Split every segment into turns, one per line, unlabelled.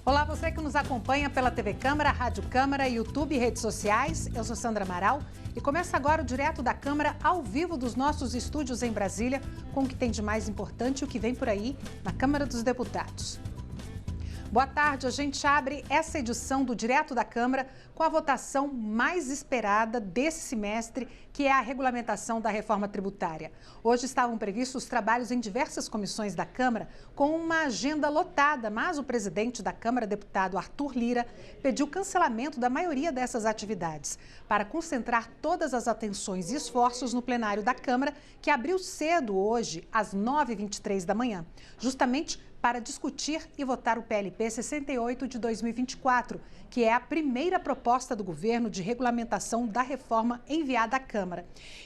Olá, você que nos acompanha pela TV Câmara, Rádio Câmara, YouTube e redes sociais. Eu sou Sandra Amaral e começa agora o Direto da Câmara, ao vivo dos nossos estúdios em Brasília, com o que tem de mais importante e o que vem por aí na Câmara dos Deputados. Boa tarde, a gente abre essa edição do Direto da Câmara com a votação mais esperada desse semestre, que é a regulamentação da reforma tributária. Hoje estavam previstos os trabalhos em diversas comissões da Câmara, com uma agenda lotada, mas o presidente da Câmara, deputado Arthur Lira, pediu cancelamento da maioria dessas atividades, para concentrar todas as atenções e esforços no plenário da Câmara, que abriu cedo hoje, às 9h23 da manhã, justamente para discutir e votar o PLP 68 de 2024, que é a primeira proposta do governo de regulamentação da reforma enviada à Câmara.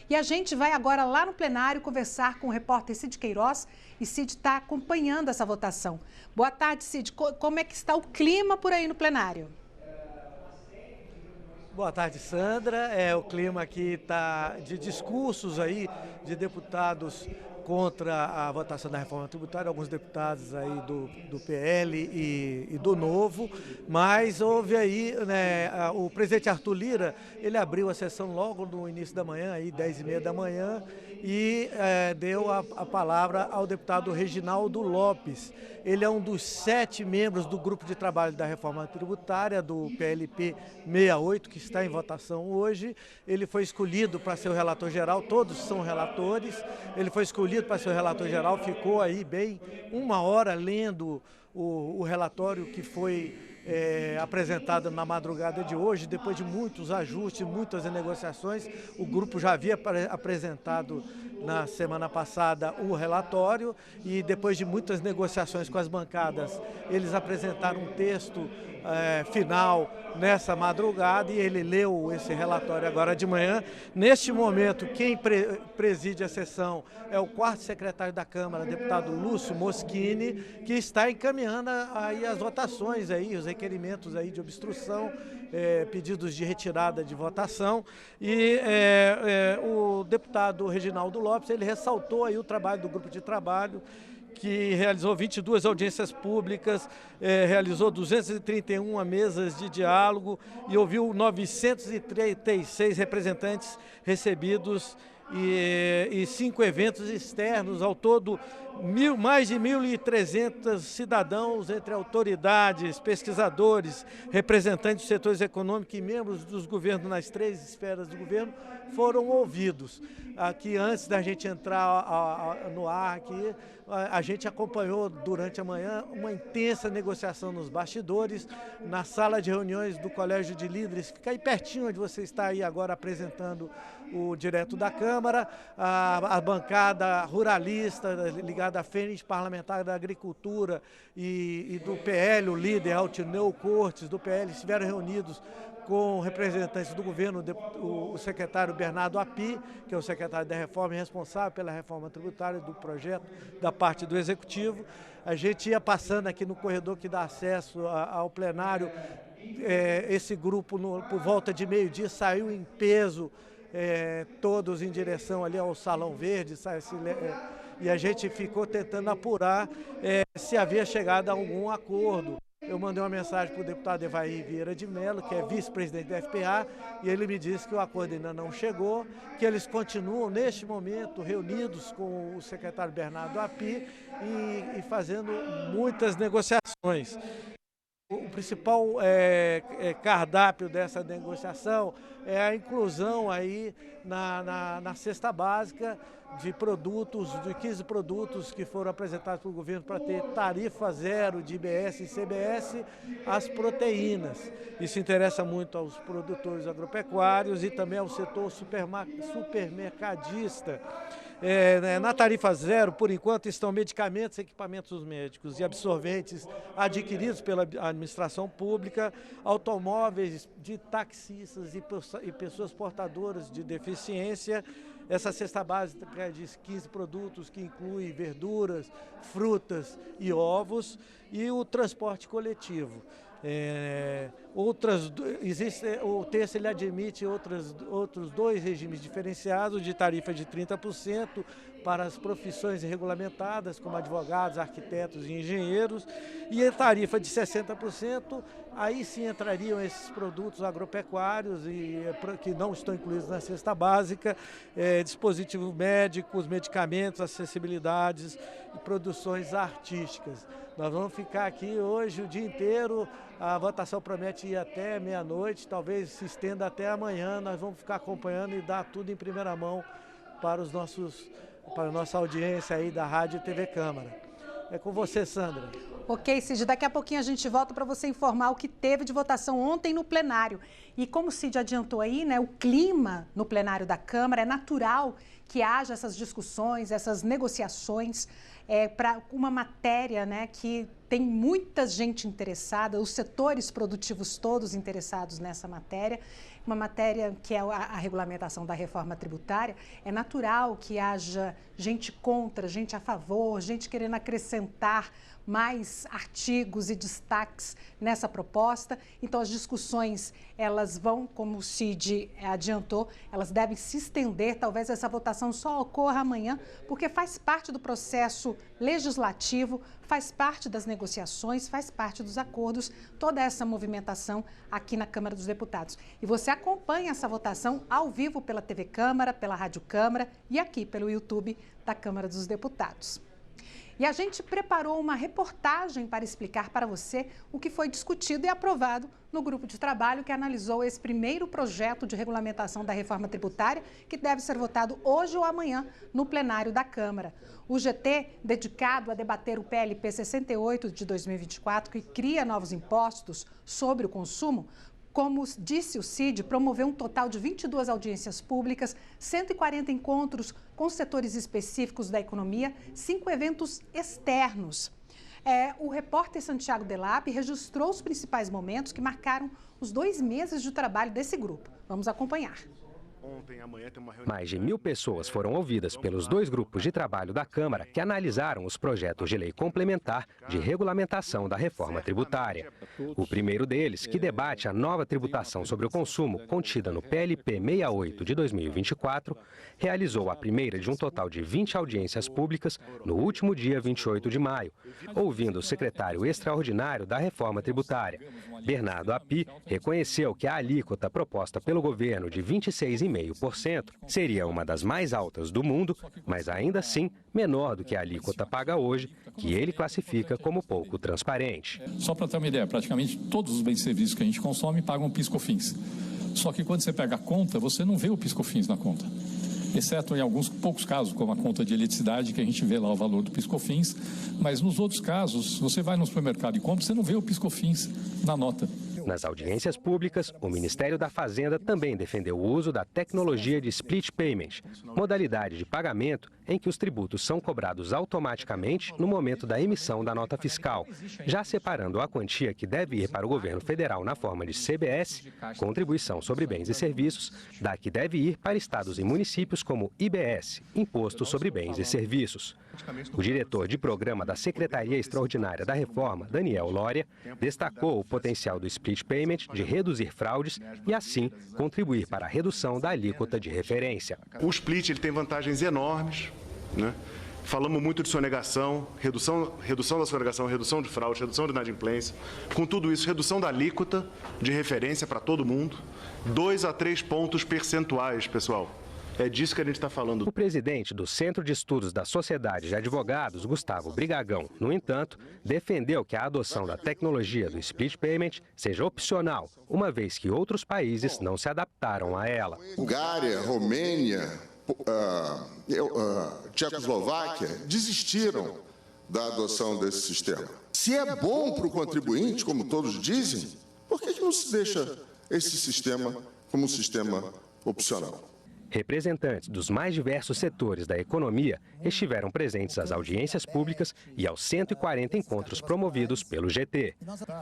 E a gente vai agora lá no plenário conversar com o repórter Cid Queiroz, e Cid está acompanhando essa votação. Boa tarde, Cid. Como é que está o clima por aí no plenário?
Boa tarde, Sandra. O clima aqui está de discursos aí de deputados contra a votação da reforma tributária, alguns deputados aí do PL e do Novo, mas houve aí, né, o presidente Arthur Lira, ele abriu a sessão logo no início da manhã, aí 10h30 da manhã, e deu a palavra ao deputado Reginaldo Lopes. Ele é um dos 7 membros do grupo de trabalho da reforma tributária, do PLP 68, que está em votação hoje. Ele foi escolhido para ser o relator geral, todos são relatores. Ele foi escolhido para ser o relator geral, ficou aí bem 1 hora lendo o relatório que foi apresentado na madrugada de hoje. Depois de muitos ajustes, muitas negociações, o grupo já havia apresentado na semana passada o relatório e depois de muitas negociações com as bancadas, eles apresentaram um texto final nessa madrugada e ele leu esse relatório agora de manhã. Neste momento, quem preside a sessão é o 4º secretário da Câmara, deputado Lúcio Moschini, que está encaminhando aí as votações, aí, os requerimentos aí de obstrução, pedidos de retirada de votação. E o deputado Reginaldo Lopes, ele ressaltou aí o trabalho do grupo de trabalho, que realizou 22 audiências públicas, realizou 231 mesas de diálogo e ouviu 936 representantes recebidos e 5 eventos externos. Ao todo, mais de 1.300 cidadãos, entre autoridades, pesquisadores, representantes dos setores econômicos e membros dos governos nas 3 esferas do governo, foram ouvidos. Aqui, antes da gente entrar no ar aqui, a gente acompanhou durante a manhã uma intensa negociação nos bastidores, na sala de reuniões do Colégio de Líderes, fica aí pertinho onde você está aí agora apresentando o Direto da Câmara. A bancada ruralista ligada à Frente Parlamentar da Agricultura e do PL, o líder Altineu Cortes do PL, estiveram reunidos com representantes do governo, o secretário Bernardo Api, que é o secretário da reforma e responsável pela reforma tributária do projeto da parte do Executivo. A gente ia passando aqui no corredor que dá acesso ao plenário, esse grupo por volta de meio-dia saiu em peso, todos em direção ali ao Salão Verde, e a gente ficou tentando apurar se havia chegado a algum acordo. Eu mandei uma mensagem para o deputado Evair Vieira de Mello, que é vice-presidente da FPA, e ele me disse que o acordo ainda não chegou, que eles continuam, neste momento, reunidos com o secretário Bernardo Api e fazendo muitas negociações. O principal cardápio dessa negociação é a inclusão aí na cesta básica de produtos, de 15 produtos que foram apresentados pelo governo para ter tarifa zero de IBS e CBS, as proteínas. Isso interessa muito aos produtores agropecuários e também ao setor supermercadista. Na tarifa zero, por enquanto, estão medicamentos, equipamentos médicos e absorventes adquiridos pela administração pública, automóveis de taxistas e pessoas portadoras de deficiência. Essa cesta básica de 15 produtos que inclui verduras, frutas e ovos, e o transporte coletivo. O texto ele admite outros 2 regimes diferenciados de tarifa de 30%, para as profissões regulamentadas, como advogados, arquitetos e engenheiros, e a tarifa de 60%, aí sim entrariam esses produtos agropecuários que não estão incluídos na cesta básica, dispositivos médicos, medicamentos, acessibilidades e produções artísticas. Nós vamos ficar aqui hoje o dia inteiro, a votação promete ir até meia-noite, talvez se estenda até amanhã, nós vamos ficar acompanhando e dar tudo em primeira mão para a nossa audiência aí da Rádio e TV Câmara. É com você, Sandra.
Ok, Cid, daqui a pouquinho a gente volta para você informar o que teve de votação ontem no plenário. E como o Cid adiantou aí, né, o clima no plenário da Câmara, é natural que haja essas discussões, essas negociações para uma matéria, né, que tem muita gente interessada, os setores produtivos todos interessados nessa matéria. Uma matéria que é a regulamentação da reforma tributária. É natural que haja gente contra, gente a favor, gente querendo acrescentar mais artigos e destaques nessa proposta. Então, as discussões, elas vão, como o Cid adiantou, elas devem se estender. Talvez essa votação só ocorra amanhã, porque faz parte do processo legislativo, faz parte das negociações, faz parte dos acordos, toda essa movimentação aqui na Câmara dos Deputados. E você acompanha essa votação ao vivo pela TV Câmara, pela Rádio Câmara e aqui pelo YouTube da Câmara dos Deputados. E a gente preparou uma reportagem para explicar para você o que foi discutido e aprovado no grupo de trabalho que analisou esse primeiro projeto de regulamentação da reforma tributária, que deve ser votado hoje ou amanhã no plenário da Câmara. O GT, dedicado a debater o PLP 68 de 2024, que cria novos impostos sobre o consumo, como disse o Cid, promoveu um total de 22 audiências públicas, 140 encontros com setores específicos da economia, 5 eventos externos. O repórter Santiago Delap registrou os principais momentos que marcaram os 2 meses de trabalho desse grupo. Vamos acompanhar.
Mais de 1.000 pessoas foram ouvidas pelos 2 grupos de trabalho da Câmara que analisaram os projetos de lei complementar de regulamentação da reforma tributária. O primeiro deles, que debate a nova tributação sobre o consumo contida no PLP 68 de 2024, realizou a primeira de um total de 20 audiências públicas no último dia 28 de maio, ouvindo o secretário extraordinário da reforma tributária. Bernardo Api reconheceu que a alíquota proposta pelo governo de 26,5% seria uma das mais altas do mundo, mas ainda assim menor do que a alíquota paga hoje, que ele classifica como pouco transparente.
Só para ter uma ideia, praticamente todos os bens e serviços que a gente consome pagam PIS/COFINS. Só que quando você pega a conta, você não vê o PIS/COFINS na conta. Exceto em alguns poucos casos, como a conta de eletricidade, que a gente vê lá o valor do PIS/COFINS, mas nos outros casos, você vai no supermercado e compra, você não vê o PIS/COFINS na nota.
Nas audiências públicas, o Ministério da Fazenda também defendeu o uso da tecnologia de split payment, modalidade de pagamento em que os tributos são cobrados automaticamente no momento da emissão da nota fiscal, já separando a quantia que deve ir para o governo federal na forma de CBS, Contribuição sobre Bens e Serviços, da que deve ir para estados e municípios como IBS, Imposto sobre Bens e Serviços. O diretor de programa da Secretaria Extraordinária da Reforma, Daniel Lória, destacou o potencial do split payment de reduzir fraudes e, assim, contribuir para a redução da alíquota de referência.
O split ele tem vantagens enormes, né? Falamos muito de sonegação, redução da sonegação, redução de fraude, redução de inadimplência. Com tudo isso, redução da alíquota de referência para todo mundo, 2 a 3 pontos percentuais, pessoal. É disso que a gente está falando.
O presidente do Centro de Estudos da Sociedade de Advogados, Gustavo Brigagão, no entanto, defendeu que a adoção da tecnologia do split payment seja opcional, uma vez que outros países não se adaptaram a ela.
Bulgária, Romênia, Tchecoslováquia desistiram da adoção desse sistema. Se é bom para o contribuinte, como todos dizem, por que não se deixa esse sistema como um sistema opcional?
Representantes dos mais diversos setores da economia estiveram presentes às audiências públicas e aos 140 encontros promovidos pelo GT.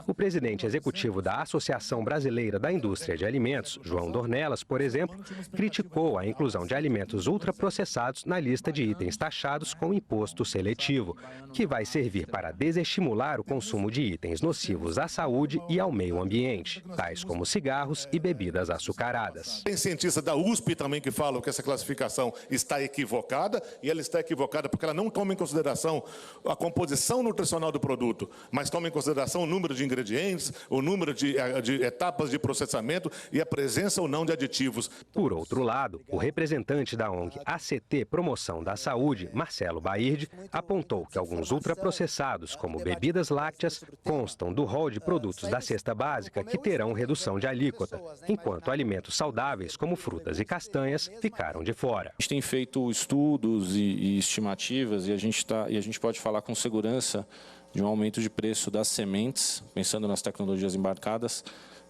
O presidente executivo da Associação Brasileira da Indústria de Alimentos, João Dornelas, por exemplo, criticou a inclusão de alimentos ultraprocessados na lista de itens taxados com imposto seletivo, que vai servir para desestimular o consumo de itens nocivos à saúde e ao meio ambiente, tais como cigarros e bebidas açucaradas.
Tem cientista da USP também que falam que essa classificação está equivocada, e ela está equivocada porque ela não toma em consideração a composição nutricional do produto, mas toma em consideração o número de ingredientes, o número de etapas de processamento e a presença ou não de aditivos.
Por outro lado, o representante da ONG ACT Promoção da Saúde, Marcelo Baird, apontou que alguns ultraprocessados, como bebidas lácteas, constam do rol de produtos da cesta básica que terão redução de alíquota, enquanto alimentos saudáveis, como frutas e castanhas, ficaram de fora.
A gente tem feito estudos e estimativas e a gente pode falar com segurança de um aumento de preço das sementes, pensando nas tecnologias embarcadas,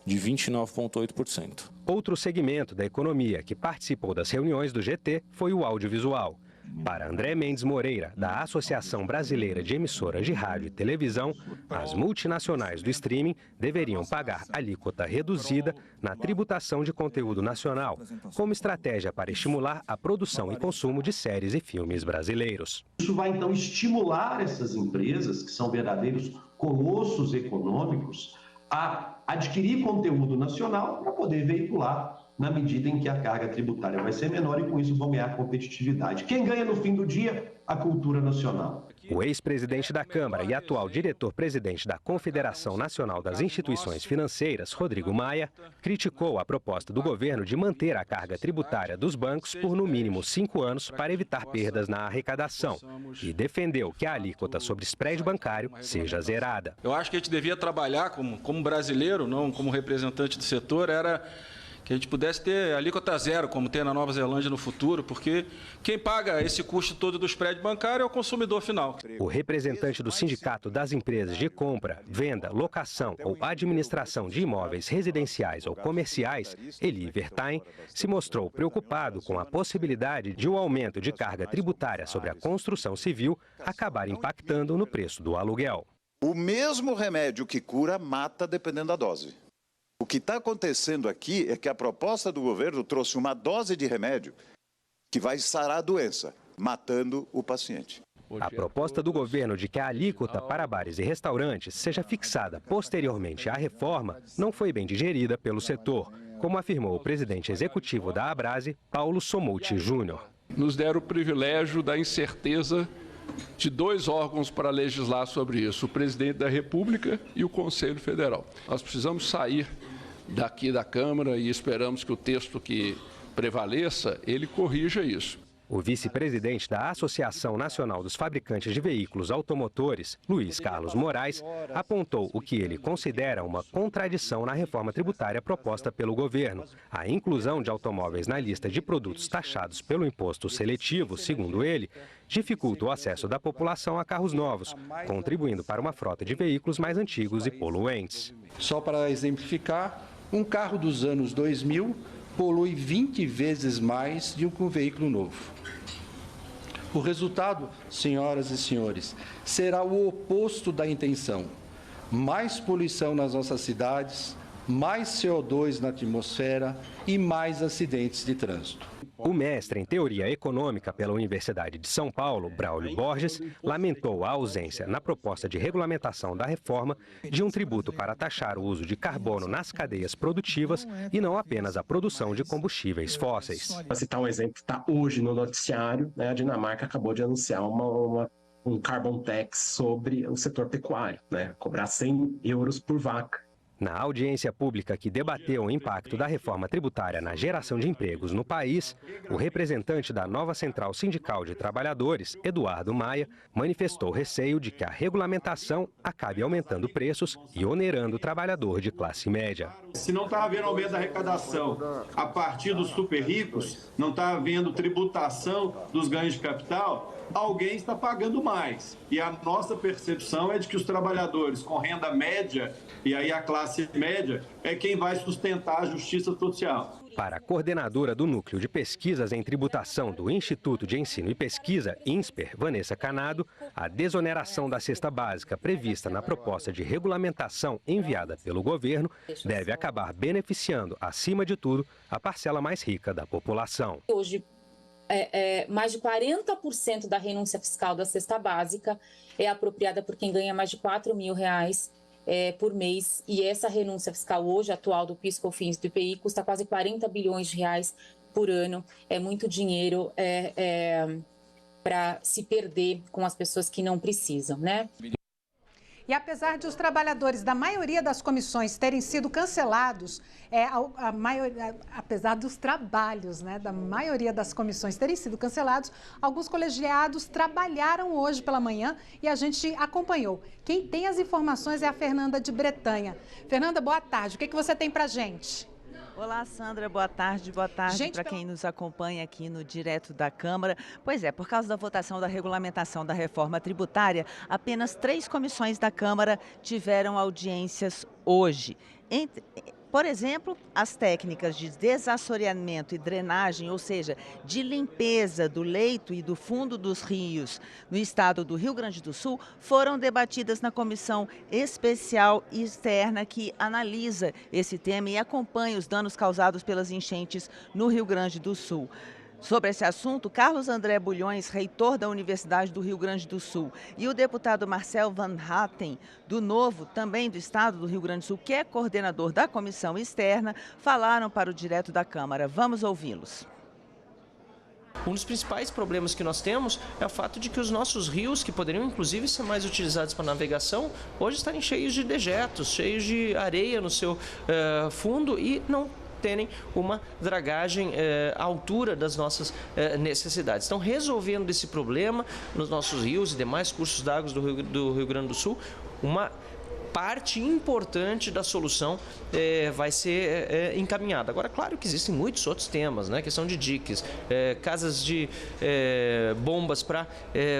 de 29,8%.
Outro segmento da economia que participou das reuniões do GT foi o audiovisual. Para André Mendes Moreira, da Associação Brasileira de Emissoras de Rádio e Televisão, as multinacionais do streaming deveriam pagar alíquota reduzida na tributação de conteúdo nacional, como estratégia para estimular a produção e consumo de séries e filmes brasileiros.
Isso vai, então, estimular essas empresas, que são verdadeiros colossos econômicos, a adquirir conteúdo nacional para poder veicular na medida em que a carga tributária vai ser menor e, com isso, vão ganhar competitividade. Quem ganha no fim do dia? A cultura nacional.
O ex-presidente da Câmara e atual diretor-presidente da Confederação Nacional das Instituições Financeiras, Rodrigo Maia, criticou a proposta do governo de manter a carga tributária dos bancos por no mínimo 5 anos para evitar perdas na arrecadação e defendeu que a alíquota sobre spread bancário seja zerada.
Eu acho que a gente devia trabalhar como brasileiro, não como representante do setor, era que a gente pudesse ter alíquota zero, como tem na Nova Zelândia no futuro, porque quem paga esse custo todo do spread bancário é o consumidor final.
O representante do Sindicato das Empresas de Compra, Venda, Locação ou Administração de Imóveis Residenciais ou Comerciais, Eli Vertain, se mostrou preocupado com a possibilidade de um aumento de carga tributária sobre a construção civil acabar impactando no preço do aluguel.
O mesmo remédio que cura mata dependendo da dose. O que está acontecendo aqui é que a proposta do governo trouxe uma dose de remédio que vai sarar a doença, matando o paciente.
A proposta do governo de que a alíquota para bares e restaurantes seja fixada posteriormente à reforma não foi bem digerida pelo setor, como afirmou o presidente executivo da Abrase, Paulo Somouti Júnior.
Nos deram o privilégio da incerteza de 2 órgãos para legislar sobre isso, o presidente da República e o Conselho Federal. Nós precisamos sair daqui da Câmara e esperamos que o texto que prevaleça, ele corrija isso.
O vice-presidente da Associação Nacional dos Fabricantes de Veículos Automotores, Luiz Carlos Moraes, apontou o que ele considera uma contradição na reforma tributária proposta pelo governo. A inclusão de automóveis na lista de produtos taxados pelo imposto seletivo, segundo ele, dificulta o acesso da população a carros novos, contribuindo para uma frota de veículos mais antigos e poluentes.
Só para exemplificar, um carro dos anos 2000 polui 20 vezes mais do que um veículo novo. O resultado, senhoras e senhores, será o oposto da intenção. Mais poluição nas nossas cidades, mais CO2 na atmosfera e mais acidentes de trânsito.
O mestre em teoria econômica pela Universidade de São Paulo, Braulio Borges, lamentou a ausência na proposta de regulamentação da reforma de um tributo para taxar o uso de carbono nas cadeias produtivas e não apenas a produção de combustíveis fósseis.
Para citar um exemplo que está hoje no noticiário, né, a Dinamarca acabou de anunciar um carbon tax sobre o setor pecuário, né, cobrar 100 euros por vaca.
Na audiência pública que debateu o impacto da reforma tributária na geração de empregos no país, o representante da nova Central Sindical de Trabalhadores, Eduardo Maia, manifestou receio de que a regulamentação acabe aumentando preços e onerando o trabalhador de classe média.
Se não está havendo aumento da arrecadação a partir dos super ricos, não está havendo tributação dos ganhos de capital, alguém está pagando mais. E a nossa percepção é de que os trabalhadores com renda média, e aí a classe média, é quem vai sustentar a justiça social.
Para a coordenadora do Núcleo de Pesquisas em Tributação do Instituto de Ensino e Pesquisa, INSPER, Vanessa Canado, a desoneração da cesta básica prevista na proposta de regulamentação enviada pelo governo deve acabar beneficiando, acima de tudo, a parcela mais rica da população.
Hoje, mais de 40% da renúncia fiscal da cesta básica é apropriada por quem ganha mais de R$4 mil por mês, e essa renúncia fiscal hoje atual do PIS/COFINS do IPI custa quase 40 bilhões de reais por ano. É muito dinheiro para se perder com as pessoas que não precisam, né?
E apesar de os trabalhadores da maioria das comissões terem sido cancelados, apesar dos trabalhos, né, da maioria das comissões terem sido cancelados, alguns colegiados trabalharam hoje pela manhã e a gente acompanhou. Quem tem as informações é a Fernanda de Bretanha. Fernanda, boa tarde. O que você tem para a gente?
Olá, Sandra, boa tarde para quem nos acompanha aqui no Direto da Câmara. Pois é, por causa da votação da regulamentação da reforma tributária, apenas 3 comissões da Câmara tiveram audiências hoje. Por exemplo, as técnicas de desassoreamento e drenagem, ou seja, de limpeza do leito e do fundo dos rios no estado do Rio Grande do Sul, foram debatidas na comissão especial externa que analisa esse tema e acompanha os danos causados pelas enchentes no Rio Grande do Sul. Sobre esse assunto, Carlos André Bulhões, reitor da Universidade do Rio Grande do Sul, e o deputado Marcel Van Hatten, do Novo, também do estado do Rio Grande do Sul, que é coordenador da comissão externa, falaram para o Direto da Câmara. Vamos ouvi-los.
Um dos principais problemas que nós temos é o fato de que os nossos rios, que poderiam inclusive ser mais utilizados para navegação, hoje estarem cheios de dejetos, cheios de areia no seu fundo e não terem uma dragagem à altura das nossas necessidades. Então, resolvendo esse problema nos nossos rios e demais cursos d'água do Rio Grande do Sul, uma parte importante da solução vai ser encaminhada. Agora, claro que existem muitos outros temas, né? Questão de diques, casas de bombas para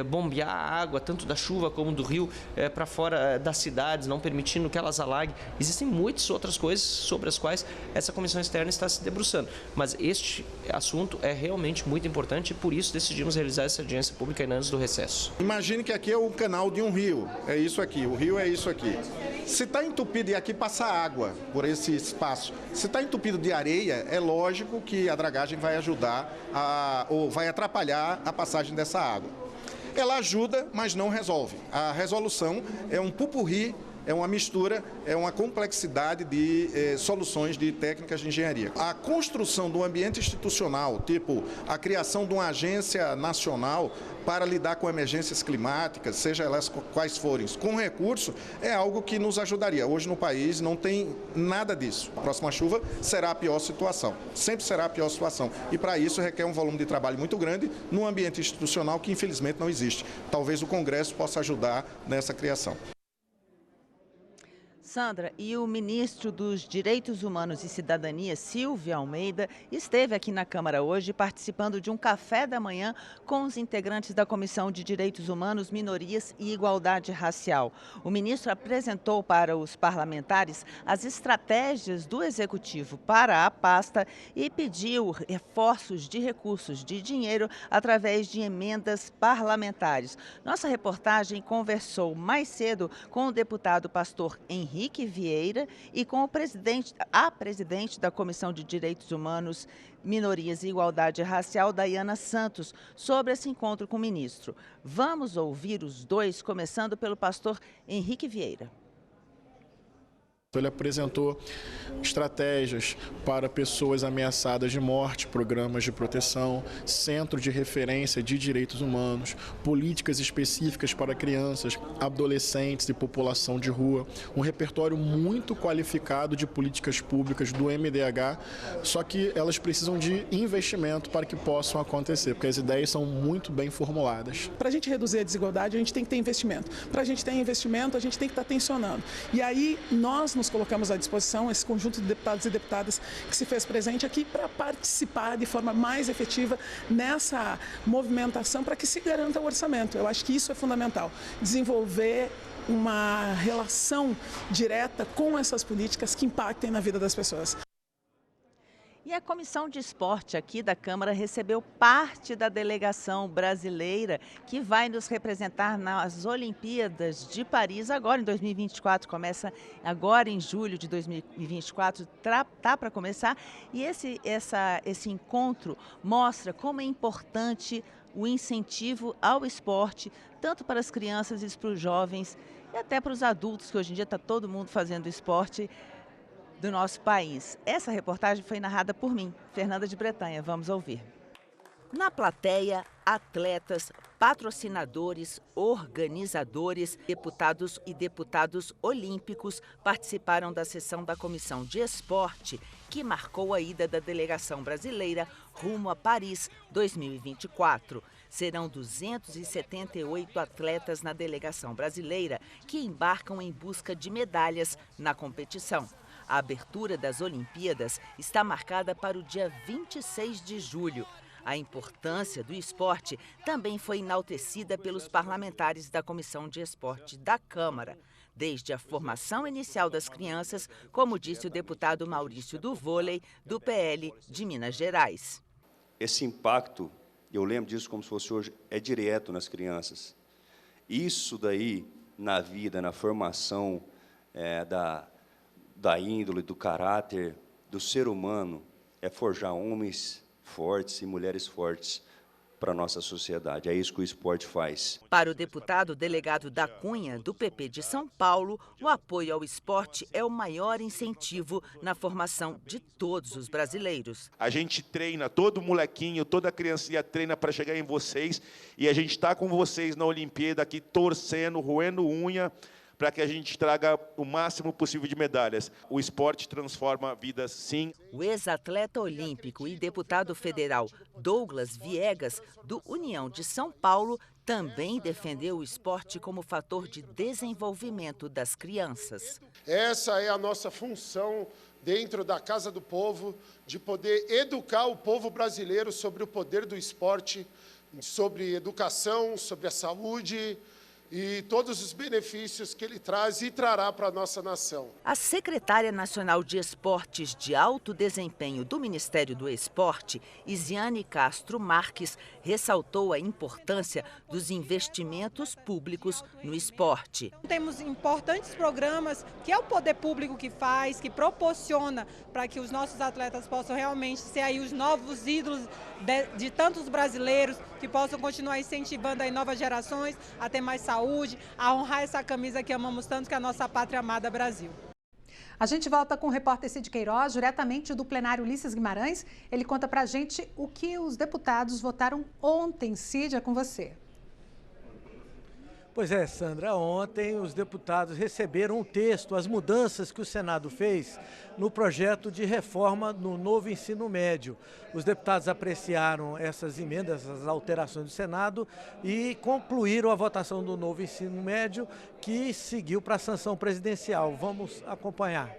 bombear a água, tanto da chuva como do rio, para fora das cidades, não permitindo que elas alaguem. Existem muitas outras coisas sobre as quais essa comissão externa está se debruçando. Mas este assunto é realmente muito importante e por isso decidimos realizar essa audiência pública ainda antes do recesso.
Imagine que aqui é o canal de um rio, é isso aqui, o rio é isso aqui. Se está entupido e aqui passa água por esse espaço, se está entupido de areia, é lógico que a dragagem vai ajudar ou vai atrapalhar a passagem dessa água. Ela ajuda, mas não resolve. A resolução é um pupurri, é uma mistura, é uma complexidade de soluções de técnicas de engenharia. A construção do ambiente institucional, tipo a criação de uma agência nacional para lidar com emergências climáticas, seja elas quais forem, com recurso, é algo que nos ajudaria. Hoje no país não tem nada disso. A próxima chuva será a pior situação, sempre será a pior situação. E para isso requer um volume de trabalho muito grande num ambiente institucional que infelizmente não existe. Talvez o Congresso possa ajudar nessa criação.
Sandra, e o ministro dos Direitos Humanos e Cidadania, Silvio Almeida, esteve aqui na Câmara hoje participando de um café da manhã com os integrantes da Comissão de Direitos Humanos, Minorias e Igualdade Racial. O ministro apresentou para os parlamentares as estratégias do Executivo para a pasta e pediu reforços de recursos de dinheiro através de emendas parlamentares. Nossa reportagem conversou mais cedo com o deputado pastor Henrique Vieira e com a presidente da Comissão de Direitos Humanos, Minorias e Igualdade Racial, Dayana Santos, sobre esse encontro com o ministro. Vamos ouvir os dois, começando pelo pastor Henrique Vieira.
Ele apresentou estratégias para pessoas ameaçadas de morte, programas de proteção, centro de referência de direitos humanos, políticas específicas para crianças, adolescentes e população de rua, um repertório muito qualificado de políticas públicas do MDH, só que elas precisam de investimento para que possam acontecer, porque as ideias são muito bem formuladas.
Para a gente reduzir a desigualdade, a gente tem que ter investimento. Para a gente ter investimento, a gente tem que estar tensionando. E aí, nós nos colocamos à disposição, esse conjunto de deputados e deputadas que se fez presente aqui para participar de forma mais efetiva nessa movimentação para que se garanta o orçamento. Eu acho que isso é fundamental, desenvolver uma relação direta com essas políticas que impactem na vida das pessoas.
E a Comissão de Esporte aqui da Câmara recebeu parte da delegação brasileira que vai nos representar nas Olimpíadas de Paris agora em 2024. Começa agora em julho de 2024, tá para começar. E esse encontro mostra como é importante o incentivo ao esporte, tanto para as crianças e para os jovens e até para os adultos, que hoje em dia está todo mundo fazendo esporte. do nosso país. Essa reportagem foi narrada por mim, Fernanda de Bretanha. Vamos ouvir. Na plateia, atletas, patrocinadores, organizadores, deputados e deputados olímpicos participaram da sessão da Comissão de Esporte, que marcou a ida da delegação brasileira rumo a Paris 2024. Serão 278 atletas na delegação brasileira que embarcam em busca de medalhas na competição. A abertura das Olimpíadas está marcada para o dia 26 de julho. A importância do esporte também foi enaltecida pelos parlamentares da Comissão de Esporte da Câmara, desde a formação inicial das crianças, como disse o deputado Maurício do Vôlei, do PL de Minas Gerais.
Esse impacto, eu lembro disso como se fosse hoje, é direto nas crianças. Isso daí, na vida, na formação da índole, do caráter do ser humano, é forjar homens fortes e mulheres fortes para a nossa sociedade. É isso que o esporte faz.
Para o deputado delegado da Cunha, do PP de São Paulo, o apoio ao esporte é o maior incentivo na formação de todos os brasileiros.
A gente treina, todo molequinho, toda criancinha treina para chegar em vocês, e a gente está com vocês na Olimpíada aqui torcendo, roendo unha, para que a gente traga o máximo possível de medalhas. O esporte transforma vidas, sim.
O ex-atleta olímpico e deputado federal Douglas Viegas, do União de São Paulo, também defendeu o esporte como fator de desenvolvimento das crianças.
Essa é a nossa função dentro da Casa do Povo, de poder educar o povo brasileiro sobre o poder do esporte, sobre educação, sobre a saúde, e todos os benefícios que ele traz e trará para a nossa nação.
A secretária nacional de Esportes de Alto Desempenho do Ministério do Esporte, Isiane Castro Marques, ressaltou a importância dos investimentos públicos no esporte.
Temos importantes programas que é o poder público que faz, que proporciona para que os nossos atletas possam realmente ser aí os novos ídolos de tantos brasileiros, que possam continuar incentivando aí novas gerações a ter mais saúde, a honrar essa camisa que amamos tanto, que é a nossa pátria amada Brasil.
A gente volta com o repórter Cid Queiroz, diretamente do plenário Ulisses Guimarães. Ele conta pra gente o que os deputados votaram ontem. Cid, é com você.
Pois é, Sandra, ontem os deputados receberam um texto, as mudanças que o Senado fez no projeto de reforma no novo ensino médio. Os deputados apreciaram essas emendas, essas alterações do Senado e concluíram a votação do novo ensino médio, que seguiu para a sanção presidencial. Vamos acompanhar.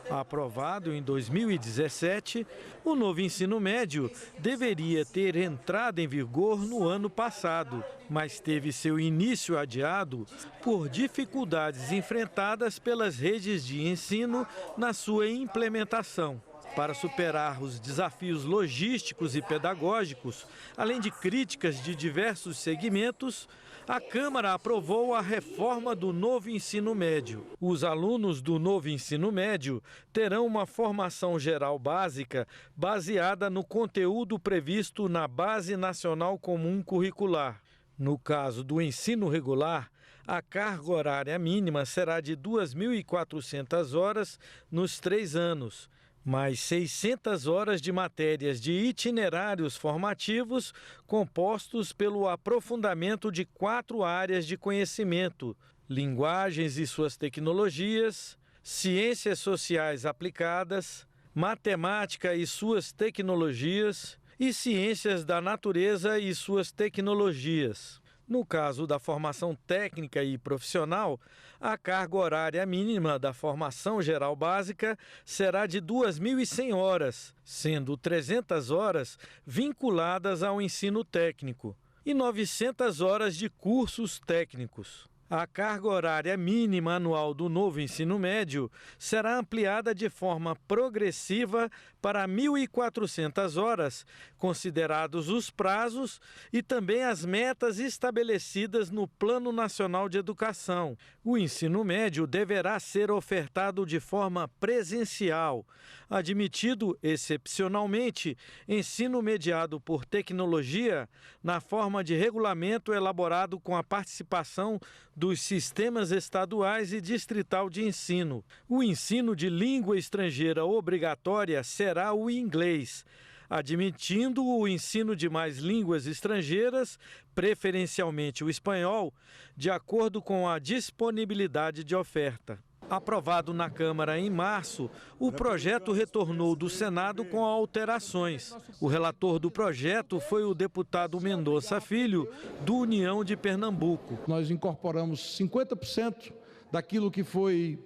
Aprovado em 2017, o novo ensino médio deveria ter entrado em vigor no ano passado, mas teve seu início adiado por dificuldades enfrentadas pelas redes de ensino na sua implementação. Para superar os desafios logísticos e pedagógicos, além de críticas de diversos segmentos, a Câmara aprovou a reforma do novo ensino médio. Os alunos do novo ensino médio terão uma formação geral básica baseada no conteúdo previsto na Base Nacional Comum Curricular. No caso do ensino regular, a carga horária mínima será de 2.400 horas nos 3 anos. Mais 600 horas de matérias de itinerários formativos compostos pelo aprofundamento de 4 áreas de conhecimento: linguagens e suas tecnologias, ciências sociais aplicadas, matemática e suas tecnologias e ciências da natureza e suas tecnologias. No caso da formação técnica e profissional, a carga horária mínima da formação geral básica será de 2.100 horas, sendo 300 horas vinculadas ao ensino técnico e 900 horas de cursos técnicos. A carga horária mínima anual do novo ensino médio será ampliada de forma progressiva para 1.400 horas, considerados os prazos e também as metas estabelecidas no Plano Nacional de Educação. O ensino médio deverá ser ofertado de forma presencial, admitido excepcionalmente ensino mediado por tecnologia na forma de regulamento elaborado com a participação dos sistemas estaduais e distrital de ensino. O ensino de língua estrangeira obrigatória será o inglês, admitindo o ensino de mais línguas estrangeiras, preferencialmente o espanhol, de acordo com a disponibilidade de oferta. Aprovado na Câmara em março, o projeto retornou do Senado com alterações. O relator do projeto foi o deputado Mendonça Filho, do União de Pernambuco.
Nós incorporamos 50% daquilo que foi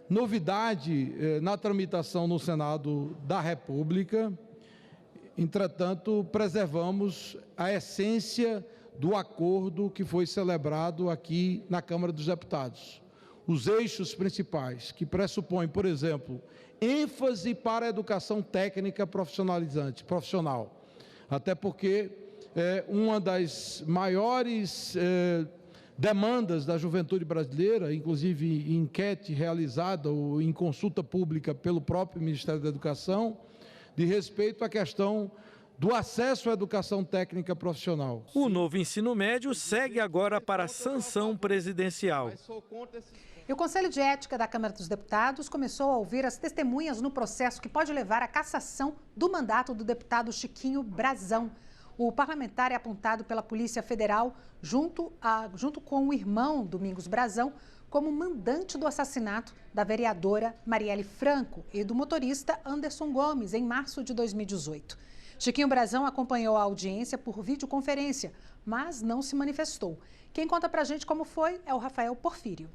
novidade na tramitação no Senado da República. Entretanto, preservamos a essência do acordo que foi celebrado aqui na Câmara dos Deputados. Os eixos principais, que pressupõem, por exemplo, ênfase para a educação técnica profissional. Até porque uma das maiores demandas da juventude brasileira, inclusive em enquete realizada ou em consulta pública pelo próprio Ministério da Educação, de respeito à questão do acesso à educação técnica profissional.
O novo ensino médio segue agora para a sanção presidencial.
E o Conselho de Ética da Câmara dos Deputados começou a ouvir as testemunhas no processo que pode levar à cassação do mandato do deputado Chiquinho Brazão. O parlamentar é apontado pela Polícia Federal, junto com o irmão Domingos Brazão, como mandante do assassinato da vereadora Marielle Franco e do motorista Anderson Gomes, em março de 2018. Chiquinho Brazão acompanhou a audiência por videoconferência, mas não se manifestou. Quem conta pra gente como foi é o Rafael Porfírio.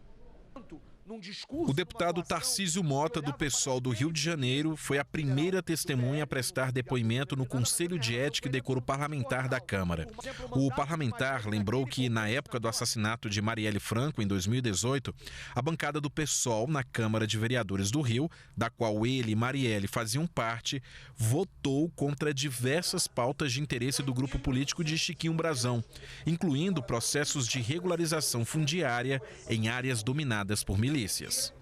O deputado Tarcísio Mota, do PSOL do Rio de Janeiro, foi a primeira testemunha a prestar depoimento no Conselho de Ética e Decoro Parlamentar da Câmara. O parlamentar lembrou que, na época do assassinato de Marielle Franco, em 2018, a bancada do PSOL na Câmara de Vereadores do Rio, da qual ele e Marielle faziam parte, votou contra diversas pautas de interesse do grupo político de Chiquinho Brazão, incluindo processos de regularização fundiária em áreas dominadas por milícias.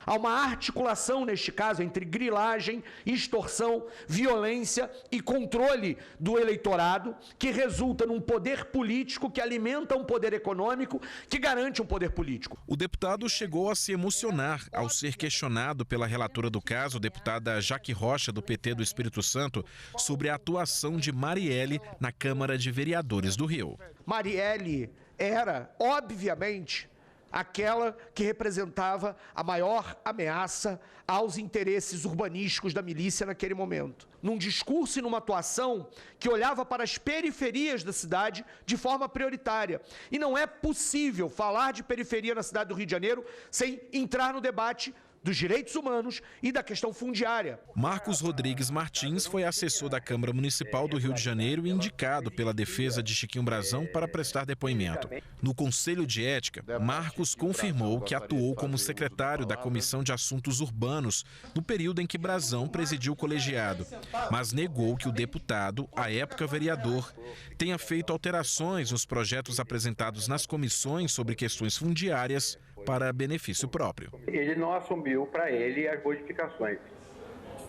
Há uma articulação, neste caso, entre grilagem, extorsão, violência e controle do eleitorado, que resulta num poder político que alimenta um poder econômico que garante um poder político.
O deputado chegou a se emocionar ao ser questionado pela relatora do caso, deputada Jaque Rocha, do PT do Espírito Santo, sobre a atuação de Marielle na Câmara de Vereadores do Rio.
Marielle era, obviamente, aquela que representava a maior ameaça aos interesses urbanísticos da milícia naquele momento. Num discurso e numa atuação que olhava para as periferias da cidade de forma prioritária. E não é possível falar de periferia na cidade do Rio de Janeiro sem entrar no debate dos direitos humanos e da questão fundiária.
Marcos Rodrigues Martins foi assessor da Câmara Municipal do Rio de Janeiro e indicado pela defesa de Chiquinho Brazão para prestar depoimento. No Conselho de Ética, Marcos confirmou que atuou como secretário da Comissão de Assuntos Urbanos no período em que Brazão presidiu o colegiado, mas negou que o deputado, à época vereador, tenha feito alterações nos projetos apresentados nas comissões sobre questões fundiárias para benefício próprio.
Ele não assumiu para ele as modificações.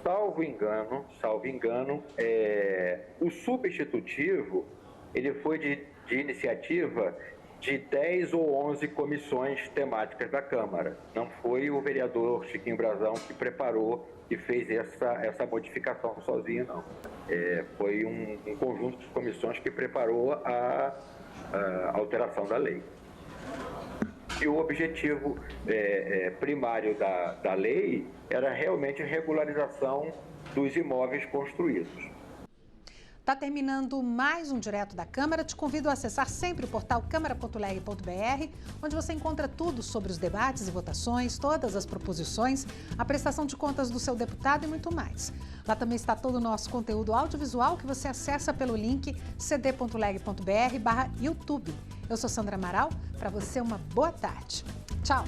Salvo engano, o substitutivo ele foi de iniciativa de 10 ou 11 comissões temáticas da Câmara. Não foi o vereador Chiquinho Brazão que preparou e fez essa modificação sozinho, não. Foi um conjunto de comissões que preparou a alteração da lei. E o objetivo primário da lei era realmente a regularização dos imóveis construídos.
Está terminando mais um Direto da Câmara. Te convido a acessar sempre o portal câmara.leg.br, onde você encontra tudo sobre os debates e votações, todas as proposições, a prestação de contas do seu deputado e muito mais. Lá também está todo o nosso conteúdo audiovisual que você acessa pelo link cd.leg.br/YouTube. Eu sou Sandra Amaral. Para você, uma boa tarde. Tchau!